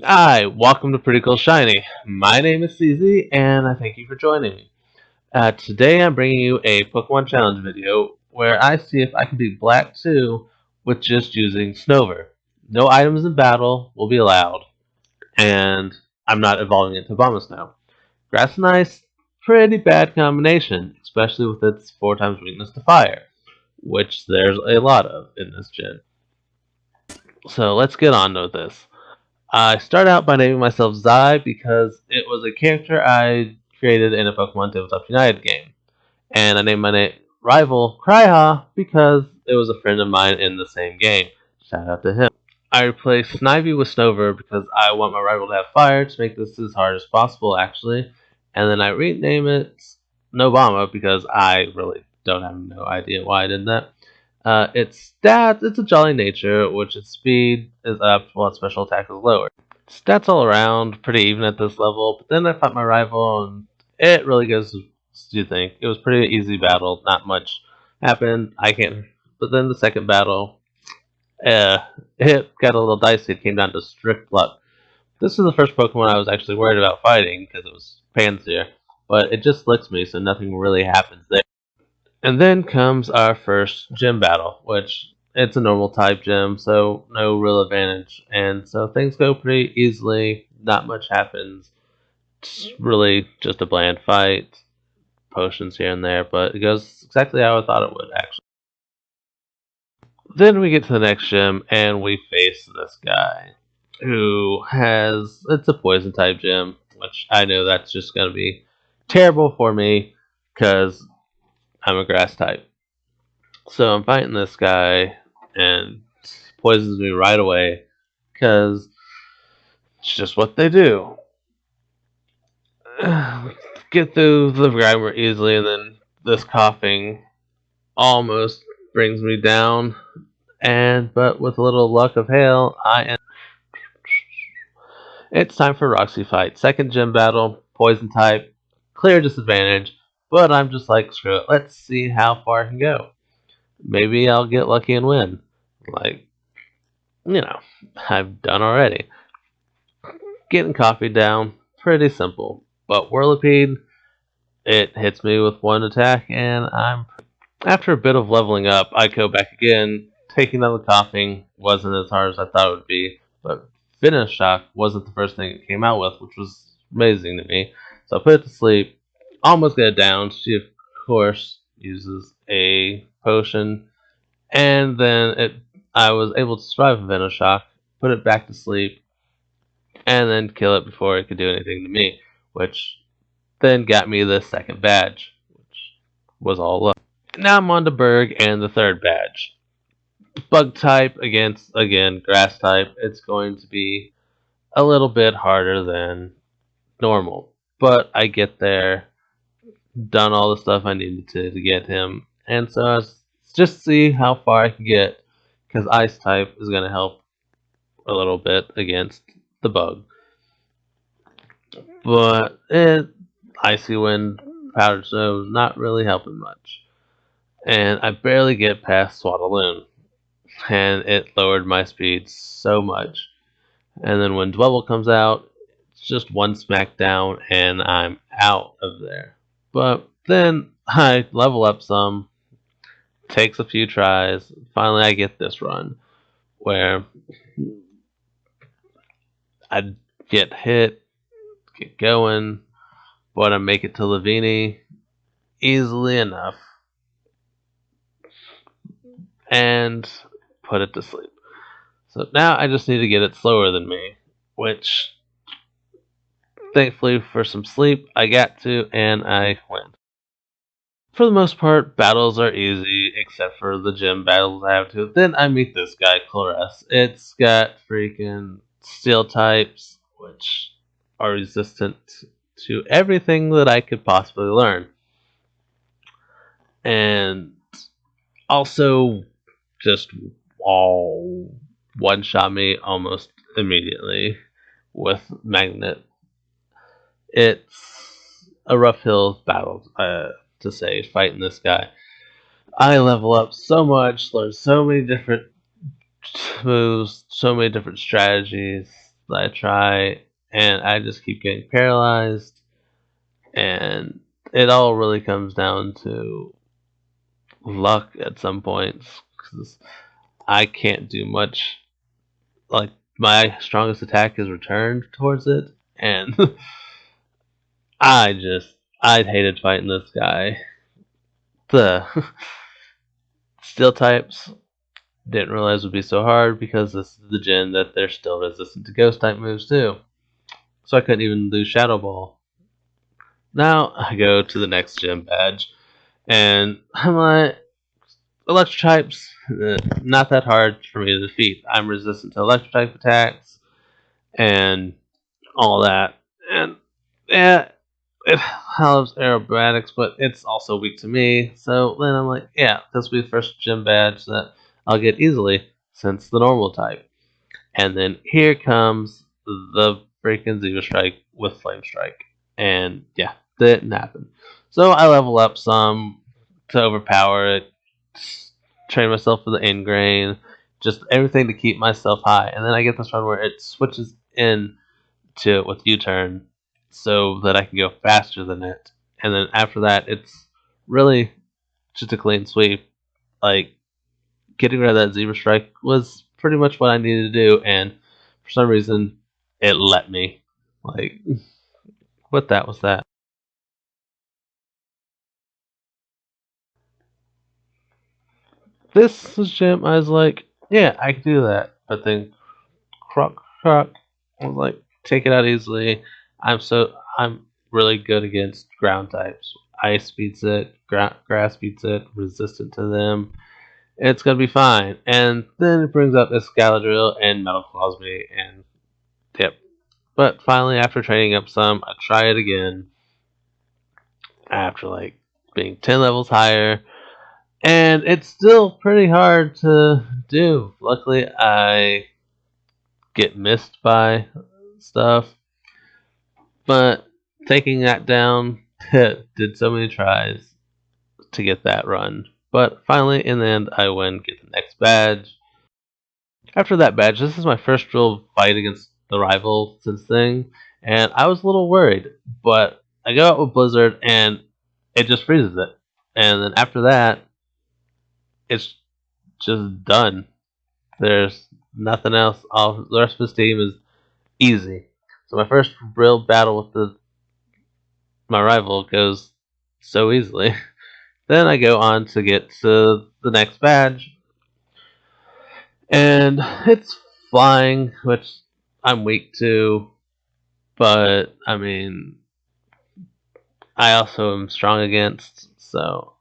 Hi, welcome to Pretty Cool Shiny. My name is CZ, and I thank you for joining me. Today I'm bringing you a Pokemon Challenge video where I see if I can beat Black 2 with just using Snover. No items in battle will be allowed, and I'm not evolving it to Abomasnow. Grass and Ice, pretty bad combination, especially with its 4 times weakness to fire, which there's a lot of in this gen. So let's get on with this. I start out by naming myself Zai because it was a character I created in a Pokemon Tabletop United game. And I named my rival Cryha because it was a friend of mine in the same game. Shout out to him. I replaced Snivy with Snover because I want my rival to have fire to make this as hard as possible, actually. And then I rename it Nobama because I really don't have no idea why I did that. Its stats, it's a Jolly Nature, which its speed is up while its special attack is lower. Stats all around, pretty even at this level, but then I fought my rival, and it really goes as you think. It was pretty easy battle, not much happened. I can't. But then the second battle, it got a little dicey. It came down to strict luck. This is the first Pokemon I was actually worried about fighting because it was Pansear, but it just licks me, so nothing really happens there. And then comes our first gym battle, which it's a normal type gym, so no real advantage. And so things go pretty easily, not much happens. It's really just a bland fight, potions here and there, but it goes exactly how I thought it would, actually. Then we get to the next gym, and we face this guy, who has, it's a poison type gym, which I know that's just going to be terrible for me, because I'm a grass type. So I'm fighting this guy, and poisons me right away because it's just what they do. Get through the grimer easily, and then this coughing almost brings me down. But with a little luck of hail, I end. It's time for Roxy fight. Second gym battle, poison type, clear disadvantage. But I'm just like, screw it. Let's see how far I can go. Maybe I'll get lucky and win. Like, I've done already. Getting coffee down, pretty simple. But Whirlipede, it hits me with one attack, and after a bit of leveling up, I go back again. Taking down the coughing wasn't as hard as I thought it would be, but Finish Shock wasn't the first thing it came out with, which was amazing to me. So I put it to sleep, almost get it down. She, of course, uses a potion, and then I was able to survive a Venom Shock, put it back to sleep, and then kill it before it could do anything to me, which then got me the second badge, which was all luck. Now I'm on to Berg and the third badge. Bug type against, again, grass type, it's going to be a little bit harder than normal. But I get there, done all the stuff I needed to get him, and so I was just see how far I can get, because ice type is going to help a little bit against the bug. But icy wind, powdered snow, not really helping much. And I barely get past Swaddaloon, and it lowered my speed so much. And then when Dwebble comes out, it's just one smackdown, and I'm out of there. But then I level up some, takes a few tries. Finally, I get this run where I get hit, get going, but I make it to Lavini easily enough and put it to sleep. So now I just need to get it slower than me, which thankfully for some sleep I got to, and I win. For the most part, battles are easy, except for the gym battles I have to. Then I meet this guy, Chlorus. It's got freaking steel types, which are resistant to everything that I could possibly learn. And also just all one-shot me almost immediately with Magnet. It's a rough hill battle, to say, fighting this guy. I level up so much, learn so many different moves, so many different strategies that I try, and I just keep getting paralyzed. And it all really comes down to luck at some points because I can't do much. Like, my strongest attack is returned towards it, and I hated fighting this guy. The steel types didn't realize would be so hard because this is the gen that they're still resistant to ghost type moves too. So I couldn't even lose Shadow Ball. Now I go to the next gym badge, and I'm like, electric types, not that hard for me to defeat. I'm resistant to electric type attacks and all that. And yeah, it helps aerobatics, but it's also weak to me. So then I'm like, yeah, this will be the first gym badge that I'll get easily since the normal type. And then here comes the freaking Zero Strike with Flame Strike. And yeah, didn't happen. So I level up some to overpower it, train myself for the ingrain, just everything to keep myself high. And then I get this run where it switches in to it with U-turn so that I can go faster than it. And then after that, it's really just a clean sweep. Like, getting rid of that Zebra Strike was pretty much what I needed to do, and for some reason, it let me. Like, what that was that? This was gym. I was like, yeah, I can do that. But then, croc, croc. I was like, take it out easily. I'm really good against ground types. Ice beats it, grass beats it, resistant to them. It's gonna be fine. And then it brings up Escaladrill and Metal Claws me, and yep. But finally, after training up some, I try it again after like being 10 levels higher, and it's still pretty hard to do. Luckily, I get missed by stuff, but taking that down did so many tries to get that run. But finally, in the end, I win, get the next badge. After that badge, this is my first real fight against the rival since thing, and I was a little worried, but I go out with Blizzard and it just freezes it. And then after that, it's just done. There's nothing else. All the rest of his team is easy. So my first real battle with my rival goes so easily. Then I go on to get to the next badge, and it's flying, which I'm weak to. But I mean, I also am strong against. So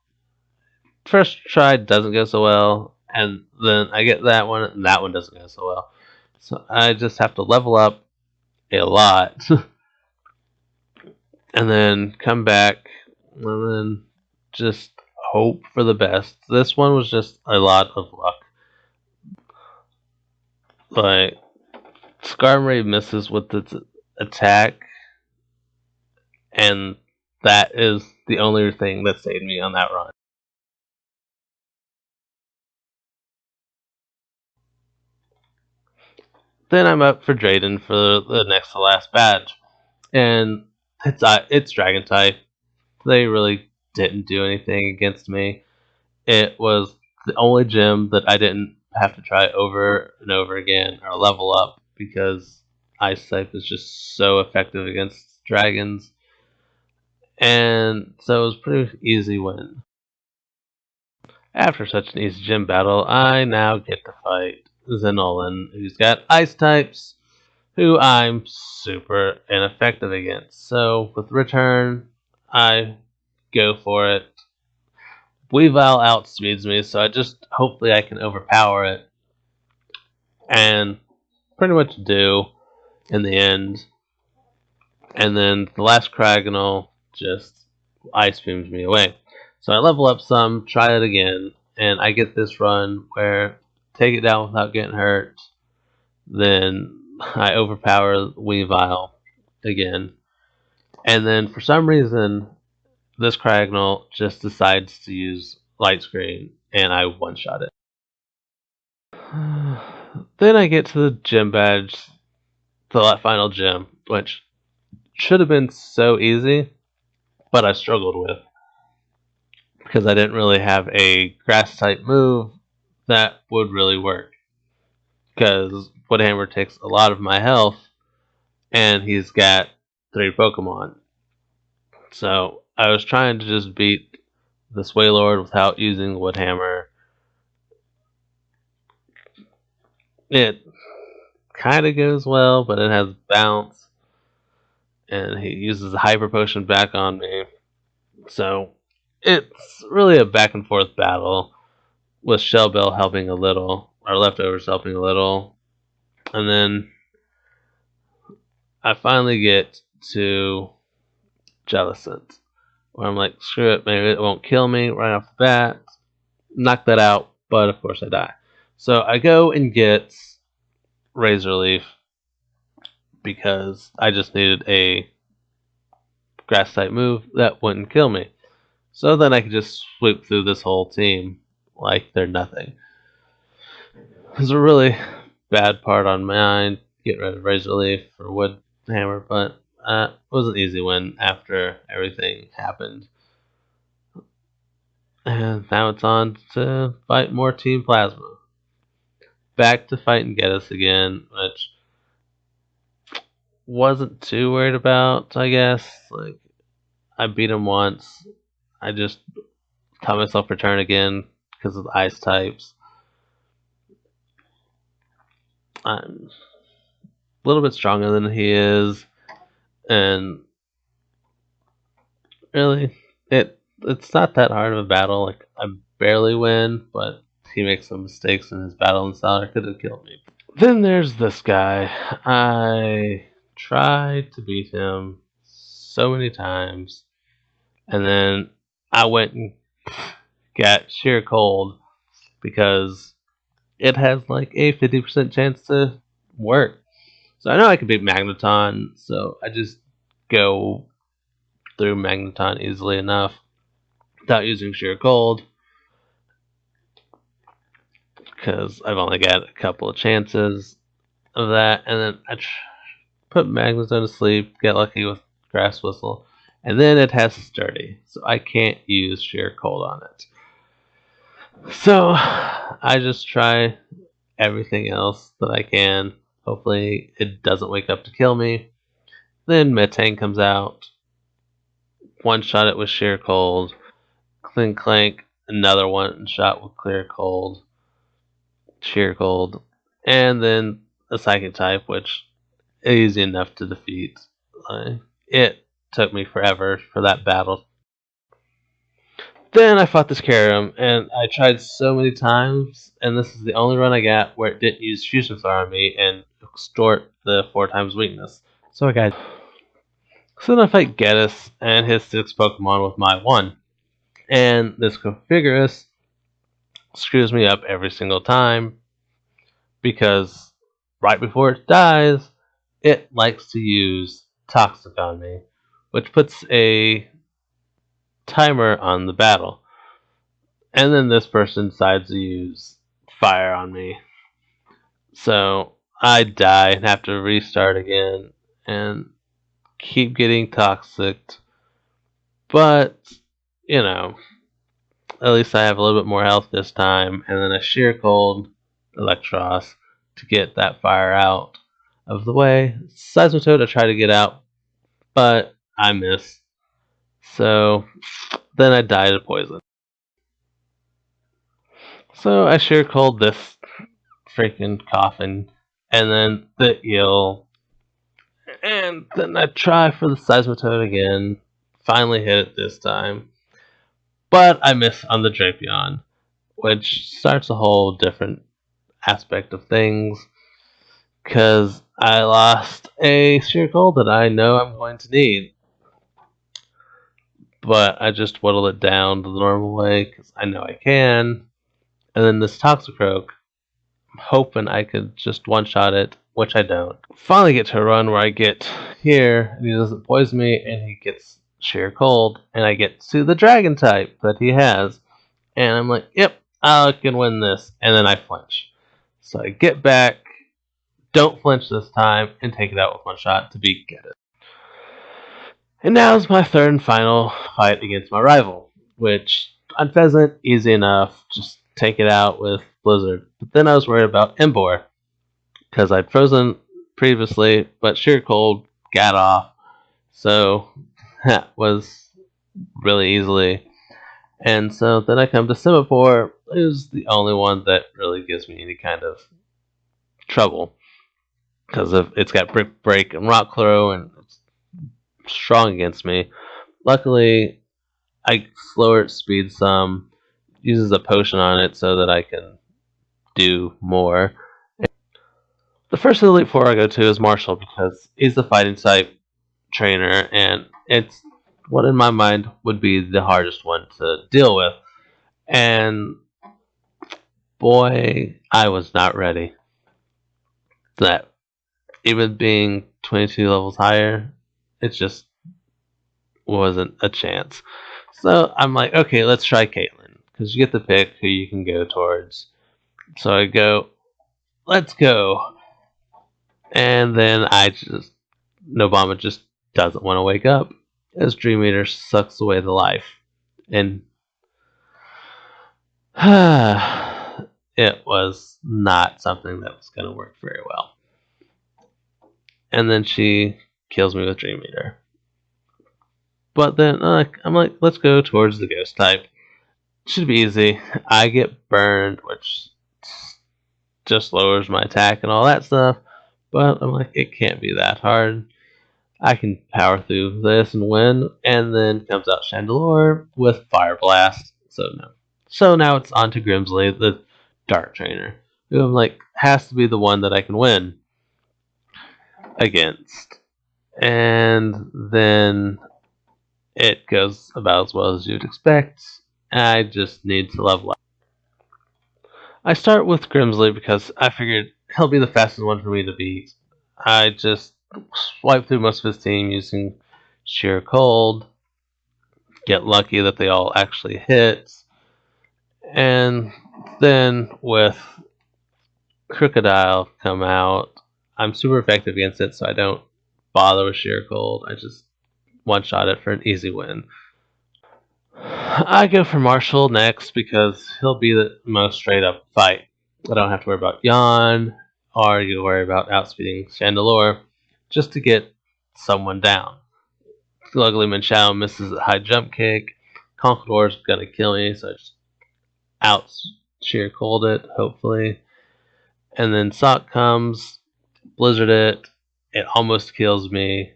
first try doesn't go so well, and then I get that one, and that one doesn't go so well. So I just have to level up a lot, and then come back, and then just hope for the best. This one was just a lot of luck. Like, Skarmory misses with its attack, and that is the only thing that saved me on that run. Then I'm up for Drayden for the next to last badge, and it's Dragon type. They really didn't do anything against me. It was the only gym that I didn't have to try over and over again or level up because Ice type is just so effective against dragons, and so it was a pretty easy win. After such an easy gym battle, I now get to fight Xenolan, who's got Ice types, who I'm super ineffective against. So with return, I go for it. Weavile outspeeds me, so I just hopefully I can overpower it, and pretty much do in the end. And then the last Cragonal just ice beams me away. So I level up some, try it again, and I get this run where take it down without getting hurt. Then I overpower Weavile again. And then for some reason, this Cragnole just decides to use Light Screen, and I one-shot it. Then I get to the gym badge, the final gym, which should have been so easy, but I struggled with because I didn't really have a grass type move that would really work. Because Woodhammer takes a lot of my health, and he's got 3 Pokemon. So I was trying to just beat this Wailord without using Woodhammer. It kind of goes well, but it has bounce, and he uses the Hyper Potion back on me. So it's really a back and forth battle with Shell Bell helping a little, or Leftovers helping a little. And then I finally get to Jellicent, where I'm like, screw it, maybe it won't kill me right off the bat. Knock that out, but of course I die. So I go and get Razor Leaf because I just needed a grass type move that wouldn't kill me. So then I could just sweep through this whole team like they're nothing. It was a really bad part on mine, get rid of Razor Leaf for Wood Hammer, but it was an easy win after everything happened. And now it's on to fight more Team Plasma. Back to fight and get us again, which wasn't too worried about, I guess. Like, I beat him once. I just taught myself return again because of the ice types. I'm a little bit stronger than he is, and really, it's not that hard of a battle. Like, I barely win, but he makes some mistakes in his battle and style. Could have killed me. Then there's this guy. I tried to beat him so many times, and then I went and got sheer cold because it has like a 50% chance to work. So I know I can beat Magneton, so I just go through Magneton easily enough without using sheer cold because I've only got a couple of chances of that, and then I put Magneton to sleep, get lucky with Grass Whistle, and then it has Sturdy, so I can't use sheer cold on it. So I just try everything else that I can. Hopefully it doesn't wake up to kill me. Then Metang comes out. One shot it with sheer cold. Clink clank, another one shot with clear cold. Sheer cold. And then a psychic type, which is easy enough to defeat. It took me forever for that battle. Then I fought this Kyurem, and I tried so many times, and this is the only run I got where it didn't use Fusion Flare on me and extort the 4 times weakness. So then I fight Geddes and his 6 Pokemon with my 1. And this Configurus screws me up every single time because right before it dies, it likes to use Toxic on me, which puts a timer on the battle. And then this person decides to use fire on me. So I die and have to restart again and keep getting toxic. But, you know, at least I have a little bit more health this time. And then a sheer cold Electros to get that fire out of the way. Seismitoad I try to get out, but I miss. So then I die to poison. So I sheer cold this freaking coffin, and then the eel, and then I try for the Seismitoad again. Finally hit it this time, but I miss on the Drapion, which starts a whole different aspect of things. Because I lost a sheer cold that I know I'm going to need, but I just whittle it down to the normal way because I know I can. And then this Toxicroak, I'm hoping I could just one-shot it, which I don't. Finally get to a run where I get here, and he doesn't poison me, and he gets sheer cold, and I get to the dragon type that he has. And I'm like, yep, I can win this. And then I flinch. So I get back, don't flinch this time and take it out with one shot to get it. And now is my third and final fight against my rival, which on Pheasant, easy enough, just take it out with Blizzard. But then I was worried about Embor, because I'd frozen previously, but Sheer Cold got off, so that was really easily. And so then I come to Semaphore, who's the only one that really gives me any kind of trouble, because it's got Brick Break and Rock Throw, and it's strong against me. Luckily, I slower its speed some, uses a potion on it so that I can do more. The first Elite Four I go to is Marshall because he's the fighting type trainer, and it's what in my mind would be the hardest one to deal with. And boy, I was not ready. That even being 22 levels higher, it just wasn't a chance. So I'm like, okay, let's try Caitlyn, because you get to pick who you can go towards. So I go, let's go. And then Nobama just doesn't want to wake up. His Dream Eater sucks away the life. And it was not something that was going to work very well. And then she kills me with Dream Eater. But then I'm like, let's go towards the Ghost type. Should be easy. I get burned, which just lowers my attack and all that stuff. But I'm like, it can't be that hard. I can power through this and win. And then comes out Chandelure with Fire Blast. So no. So now it's on to Grimsley, the Dark Trainer, who I'm like, has to be the one that I can win against. And then it goes about as well as you'd expect. I just need to level up. I start with Grimsley because I figured he'll be the fastest one for me to beat. I just swipe through most of his team using Sheer Cold, get lucky that they all actually hit, and then with Crocodile come out, I'm super effective against it, so I don't bother with Sheer Cold. I just one-shot it for an easy win. I go for Marshall next because he'll be the most straight-up fight. I don't have to worry about Yawn, or you worry about outspeeding Chandelure just to get someone down. Luckily, Minchao misses a high jump kick. Conqueror's gonna kill me, so I just out Sheer Cold it, hopefully. And then Sock comes, Blizzard it almost kills me.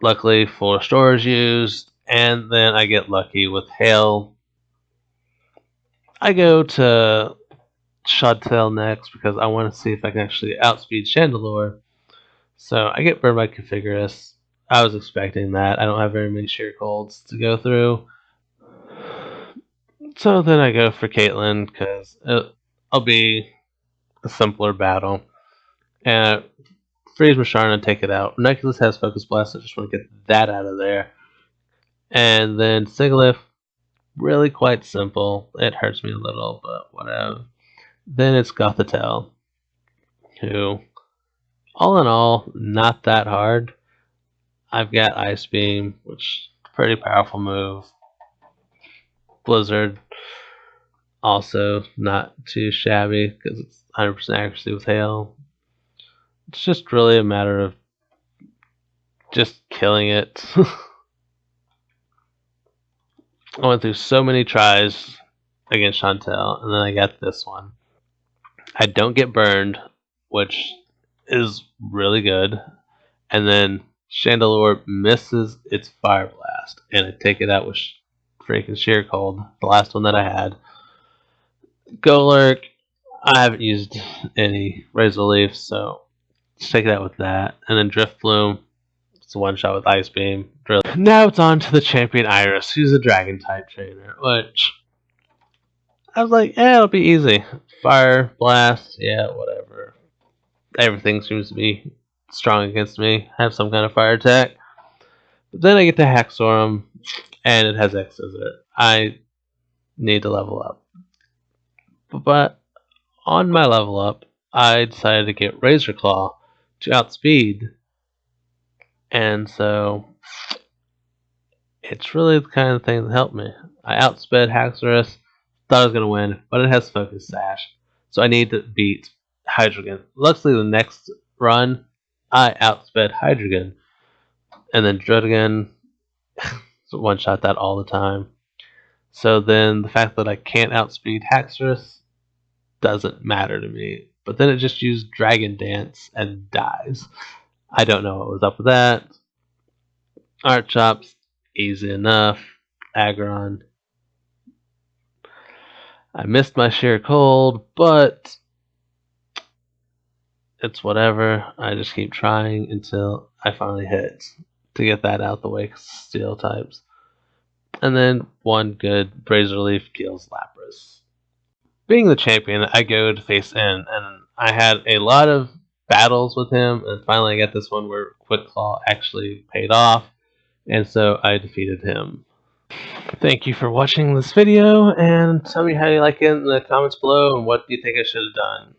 Luckily, full restore is used, and then I get lucky with Hail. I go to Shadtail next because I want to see if I can actually outspeed Chandelure. So I get burned by Configurus. I was expecting that. I don't have very many Sheer Colds to go through. So then I go for Caitlyn because it'll be a simpler battle. And freeze Masharna and take it out. Ranunculus has Focus Blast, so I just want to get that out of there. And then Sigilyph, really quite simple. It hurts me a little, but whatever. Then it's Gothitelle, who, all in all, not that hard. I've got Ice Beam, which is a pretty powerful move. Blizzard, also not too shabby because it's 100% accuracy with Hail. It's just really a matter of just killing it. I went through so many tries against Chantel, and then I got this one. I don't get burned, which is really good. And then Chandelure misses its Fire Blast, and I take it out with freaking Sheer Cold, the last one that I had. Golurk, I haven't used any Razor Leaf, so let's take it out with that. And then Drift Bloom, it's a one shot with Ice Beam. Now it's on to the champion Iris, who's a Dragon type trainer, which I was like, it'll be easy. Fire, Blast, yeah, whatever. Everything seems to be strong against me. I have some kind of fire attack. But then I get to Haxorum, and it has X Scissor. I need to level up. But on my level up, I decided to get Razor Claw to outspeed, and so it's really the kind of thing that helped me. I outsped Haxorus, thought I was going to win, but it has Focus Sash, so I need to beat Hydreigon. Luckily, the next run, I outsped Hydreigon, and then Druddigon one-shot that all the time. So then the fact that I can't outspeed Haxorus doesn't matter to me. But then it just used Dragon Dance and dies. I don't know what was up with that. Art Chops, easy enough. Aggron. I missed my sheer cold, but it's whatever. I just keep trying until I finally hit to get that out the way, 'cause steel types. And then one good Razor Leaf kills Lapras. Being the champion, I go to face in, and I had a lot of battles with him, and finally I got this one where Quick Claw actually paid off, and so I defeated him. Thank you for watching this video, and tell me how you like it in the comments below, and what do you think I should have done.